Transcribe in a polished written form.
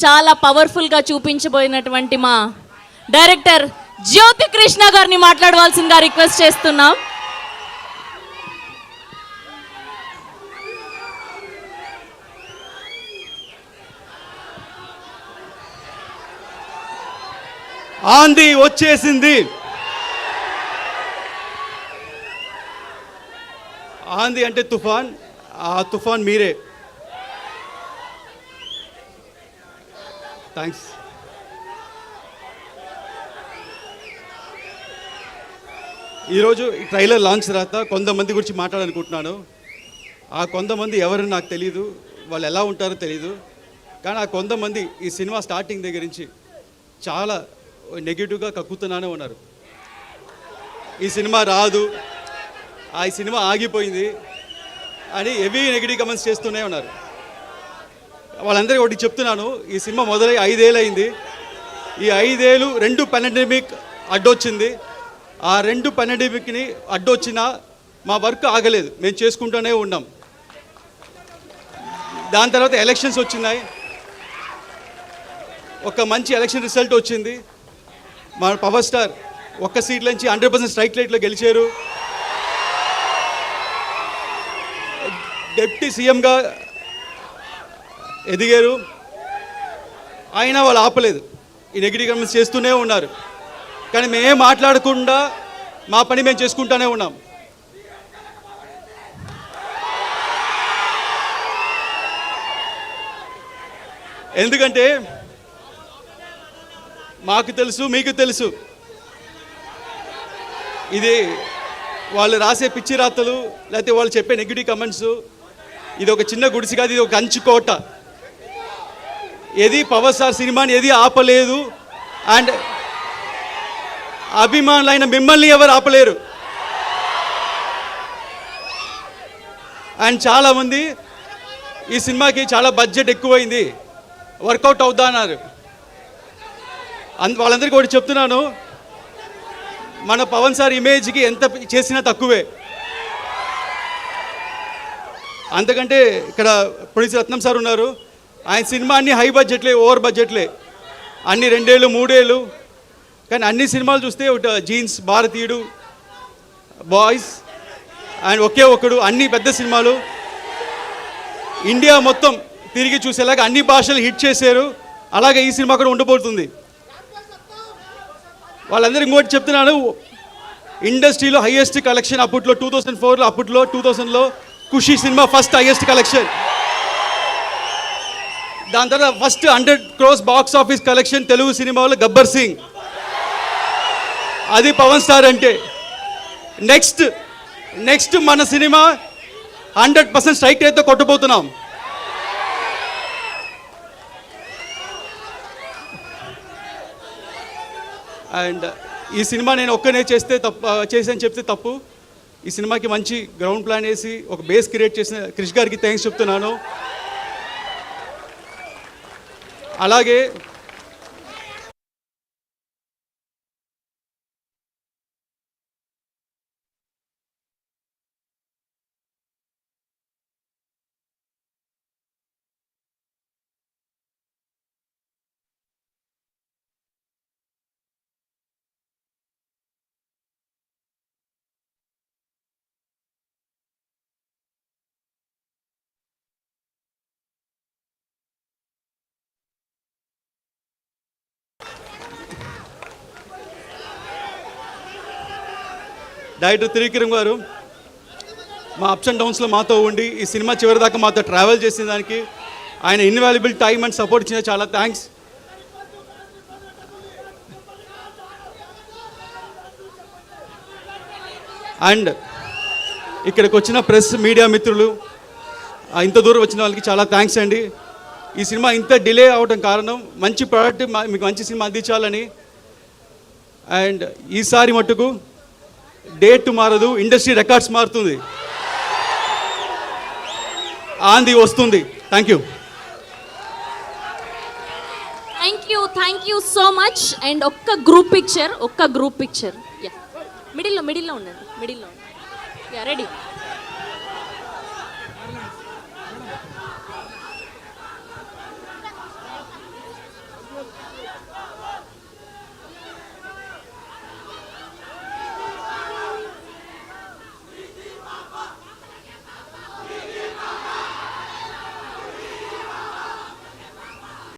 చాలా పవర్ఫుల్గా చూపించబోయినటువంటి మా డైరెక్టర్ జ్యోతి కృష్ణ గారిని మాట్లాడవలసిందిగా రిక్వెస్ట్ చేస్తున్నాం. ఆంది వచ్చేసింది. ఆంది అంటే తుఫాన్, ఆ తుఫాన్ మీరే. థ్యాంక్స్. ఈరోజు ట్రైలర్ లాంచ్ తర్వాత కొంతమంది గురించి మాట్లాడాలనుకుంటున్నాను. ఆ కొంతమంది ఎవరు నాకు తెలీదు, వాళ్ళు ఎలా ఉంటారో తెలీదు. కానీ ఆ కొంతమంది ఈ సినిమా స్టార్టింగ్ దగ్గర నుంచి చాలా నెగిటివ్గా కక్కుతున్నానే ఉన్నారు. ఈ సినిమా రాదు, ఈ సినిమా ఆగిపోయింది అని హెవీ నెగిటివ్ కమెంట్స్ చేస్తూనే ఉన్నారు. వాళ్ళందరికీ ఒకటి చెప్తున్నాను, ఈ సినిమా మొదలై 5 ఏళ్ళు అయింది. ఈ 5 ఏళ్ళు 2 పాండమిక్ అడ్డొచ్చింది. ఆ 2 పాండమిక్ని అడ్డొచ్చినా మా వర్క్ ఆగలేదు, మేము చేసుకుంటూనే ఉన్నాం. దాని తర్వాత ఎలక్షన్స్ వచ్చినాయి, ఒక మంచి ఎలక్షన్ రిజల్ట్ వచ్చింది. మా పవర్ స్టార్ ఒక్క సీట్ల నుంచి 100% స్ట్రైక్ రేట్లో గెలిచారు. డిప్యూటీ సీఎంగా ఎదిగారు. అయినా వాళ్ళు ఆపలేదు, ఈ నెగిటివ్ కమెంట్స్ చేస్తూనే ఉన్నారు. కానీ మేమేం మాట్లాడకుండా మా పని మేము చేసుకుంటూనే ఉన్నాం. ఎందుకంటే మాకు తెలుసు, మీకు తెలుసు, ఇది వాళ్ళు రాసే పిచ్చి రాతలు లేకపోతే వాళ్ళు చెప్పే నెగిటివ్ కమెంట్స్, ఇది ఒక చిన్న గుడిసి కాదు, ఇది ఒక కంచుకోట. ఏది పవర్ స్టార్ సినిమాని ఏది ఆపలేదు. అండ్ అభిమానులైన మిమ్మల్ని ఎవరు ఆపలేరు. అండ్ చాలామంది ఈ సినిమాకి చాలా బడ్జెట్ ఎక్కువైంది, వర్కౌట్ అవుతా అన్నారు. వాళ్ళందరికీ ఒకటి చెప్తున్నాను, మన పవన్ సార్ ఇమేజ్కి ఎంత చేసినా తక్కువే. అంతకంటే ఇక్కడ ప్రొడ్యూసర్ రత్నం సార్ ఉన్నారు, ఆయన సినిమా అన్ని హై బడ్జెట్లే, ఓవర్ బడ్జెట్లే, అన్ని 2 ఏళ్ళు 3 ఏళ్ళు. కానీ అన్ని సినిమాలు చూస్తే ఒకటి జీన్స్, భారతీయుడు, బాయ్స్ అండ్ ఒకే ఒకడు, అన్ని పెద్ద సినిమాలు ఇండియా మొత్తం తిరిగి చూసేలాగా అన్ని భాషలు హిట్ చేశారు. అలాగే ఈ సినిమా కూడా ఉండబోతుంది. వాళ్ళందరూ ఇంకోటి చెప్తున్నాను, ఇండస్ట్రీలో హైయెస్ట్ కలెక్షన్ అప్పట్లో 2004లో, అప్పట్లో 2000లో ఖుషి సినిమా ఫస్ట్ హైయెస్ట్ కలెక్షన్. దాని తర్వాత first 100 crores box office collection Telugu సినిమాలో గబ్బర్ సింగ్. అది పవన్ స్టార్ అంటే. నెక్స్ట్ మన సినిమా 100% స్ట్రైక్ రేట్తో కొట్టబోతున్నాం. అండ్ ఈ సినిమా నేను ఒక్కనే చేసాను చెప్తే తప్పు. ఈ సినిమాకి మంచి గ్రౌండ్ ప్లాన్ వేసి ఒక బేస్ క్రియేట్ చేసిన క్రిష్ గారికి థ్యాంక్స్ చెప్తున్నాను. అలాగే డైరెక్టర్ త్రివిక్రమ్ గారు మా అప్స్ అండ్ డౌన్స్లో మాతో ఉండి ఈ సినిమా చివరి దాకా మాతో ట్రావెల్ చేసిన దానికి ఆయన ఇన్వాల్యుబుల్ టైం అండ్ సపోర్ట్ ఇచ్చిన చాలా థ్యాంక్స్. అండ్ ఇక్కడికి వచ్చిన ప్రెస్ మీడియా మిత్రులు, ఇంత దూరం వచ్చిన వాళ్ళకి చాలా థ్యాంక్స్ అండి. ఈ సినిమా ఇంత డిలే అవడం కారణం మంచి ప్రోడక్ట్ మీకు మంచి సినిమా అందించాలని. అండ్ ఈసారి మట్టుకు డేట్ మారదు, ఇండస్ట్రీ రికార్డ్స్ మారుతుంది, ఆంది వస్తుంది. Thank you. Thank you so much. And ఒక్క గ్రూప్ పిక్చర్. మిడిల్లో ఉండండి, రెడీ.